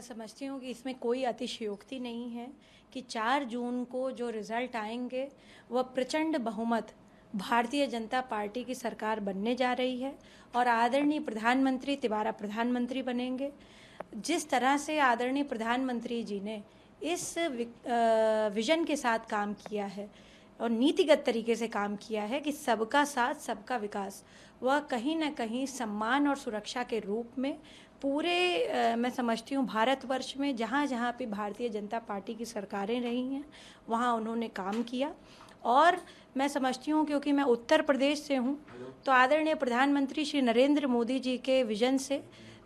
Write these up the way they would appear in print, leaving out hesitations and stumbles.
समझती हूँ कि इसमें कोई अतिशयोक्ति नहीं है कि 4 जून को जो रिज़ल्ट आएंगे वह प्रचंड बहुमत भारतीय जनता पार्टी की सरकार बनने जा रही है और आदरणीय प्रधानमंत्री तिबारा प्रधानमंत्री बनेंगे। जिस तरह से आदरणीय प्रधानमंत्री जी ने इस विजन के साथ काम किया है और नीतिगत तरीके से काम किया है कि सबका साथ सबका विकास, वह कहीं ना कहीं सम्मान और सुरक्षा के रूप में पूरे मैं समझती हूँ भारतवर्ष में जहाँ जहाँ पे भारतीय जनता पार्टी की सरकारें रही हैं वहाँ उन्होंने काम किया। और मैं समझती हूँ क्योंकि मैं उत्तर प्रदेश से हूँ तो आदरणीय प्रधानमंत्री श्री नरेंद्र मोदी जी के विजन से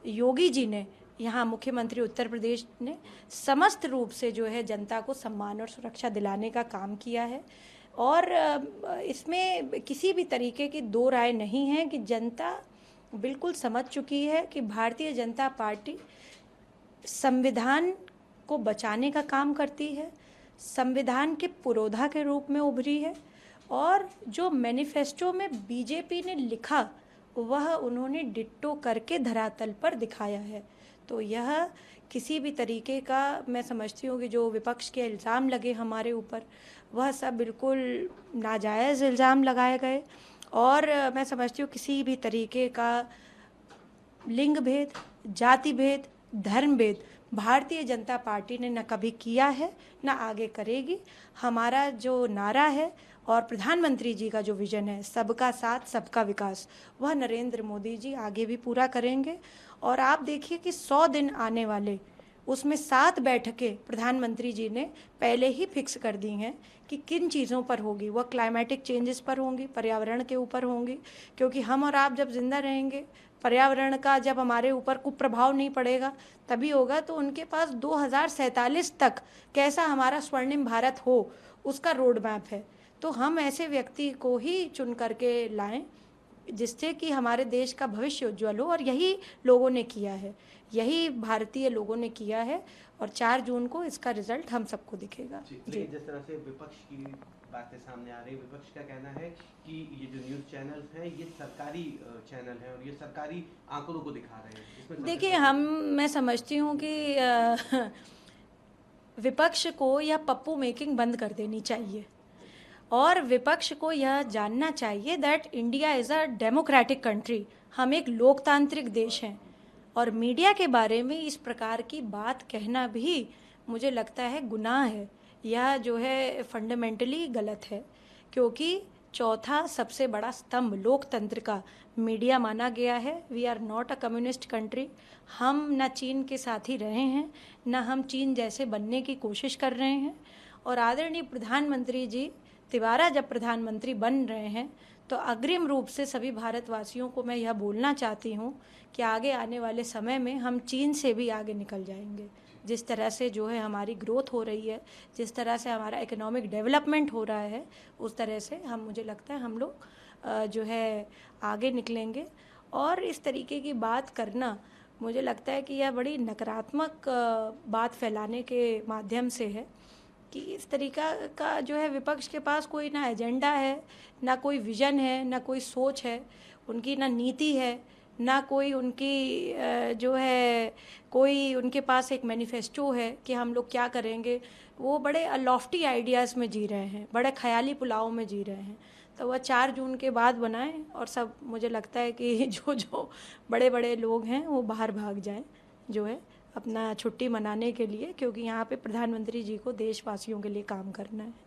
योगी जी ने, यहाँ मुख्यमंत्री उत्तर प्रदेश ने समस्त रूप से जो है जनता को सम्मान और सुरक्षा दिलाने का काम किया है। और इसमें किसी भी तरीके की दो राय नहीं है कि जनता बिल्कुल समझ चुकी है कि भारतीय जनता पार्टी संविधान को बचाने का काम करती है, संविधान के पुरोधा के रूप में उभरी है और जो मैनिफेस्टो में बीजेपी ने लिखा वह उन्होंने डिट्टो करके धरातल पर दिखाया है। तो यह किसी भी तरीके का, मैं समझती हूँ कि जो विपक्ष के इल्ज़ाम लगे हमारे ऊपर वह सब बिल्कुल नाजायज़ इल्ज़ाम लगाए गए और मैं समझती हूँ किसी भी तरीके का लिंग भेद, जाति भेद, धर्म भेद भारतीय जनता पार्टी ने न कभी किया है न आगे करेगी। हमारा जो नारा है और प्रधानमंत्री जी का जो विजन है सबका साथ सबका विकास, वह नरेंद्र मोदी जी आगे भी पूरा करेंगे। और आप देखिए कि 100 दिन आने वाले, उसमें 7 बैठकें प्रधानमंत्री जी ने पहले ही फिक्स कर दी हैं कि किन चीज़ों पर होगी। वह क्लाइमेटिक चेंजेस पर होंगी, पर्यावरण के ऊपर होंगी, क्योंकि हम और आप जब जिंदा रहेंगे, पर्यावरण का जब हमारे ऊपर कुप्रभाव नहीं पड़ेगा तभी होगा। तो उनके पास 2047 तक कैसा हमारा स्वर्णिम भारत हो उसका रोड मैप है। तो हम ऐसे व्यक्ति को ही चुन करके लाएं जिससे कि हमारे देश का भविष्य उज्जवल हो, और यही लोगों ने किया है, यही भारतीय लोगों ने किया है और 4 जून को इसका रिजल्ट हम सबको दिखेगा। जी, जिस तरह से विपक्ष की बातें सामने आ रही है, विपक्ष का कहना है कि ये जो न्यूज़ चैनल्स हैं ये सरकारी चैनल हैं और ये सरकारी आंकड़ों को दिखा रहे हैं। देखिए, मैं समझती हूँ कि विपक्ष को यह पप्पू मेकिंग बंद कर देनी चाहिए और विपक्ष को यह जानना चाहिए that India is a democratic country. हम एक लोकतांत्रिक देश हैं और मीडिया के बारे में इस प्रकार की बात कहना भी मुझे लगता है गुनाह है। यह जो है फंडामेंटली गलत है, क्योंकि चौथा सबसे बड़ा स्तंभ लोकतंत्र का मीडिया माना गया है। We are not a communist country. हम न चीन के साथ ही रहे हैं, न हम चीन जैसे बनने की कोशिश कर रहे हैं। और आदरणीय प्रधानमंत्री जी तिवारा जब प्रधानमंत्री बन रहे हैं तो अग्रिम रूप से सभी भारतवासियों को मैं यह बोलना चाहती हूँ कि आगे आने वाले समय में हम चीन से भी आगे निकल जाएंगे। जिस तरह से जो है हमारी ग्रोथ हो रही है, जिस तरह से हमारा इकोनॉमिक डेवलपमेंट हो रहा है, उस तरह से मुझे लगता है हम लोग जो है आगे निकलेंगे। और इस तरीके की बात करना मुझे लगता है कि यह बड़ी नकारात्मक बात फैलाने के माध्यम से है कि इस तरीका का जो है विपक्ष के पास कोई ना एजेंडा है, ना कोई विजन है, ना कोई सोच है, उनकी ना नीति है, ना कोई उनकी जो है कोई उनके पास एक मैनिफेस्टो है कि हम लोग क्या करेंगे। वो बड़े लॉफ्टी आइडियाज़ में जी रहे हैं, बड़े ख्याली पुलाव में जी रहे हैं। तो वह 4 जून के बाद बनाएं और सब, मुझे लगता है कि जो जो बड़े बड़े लोग हैं वो बाहर भाग जाएं जो है अपना छुट्टी मनाने के लिए, क्योंकि यहाँ पे प्रधानमंत्री जी को देशवासियों के लिए काम करना है।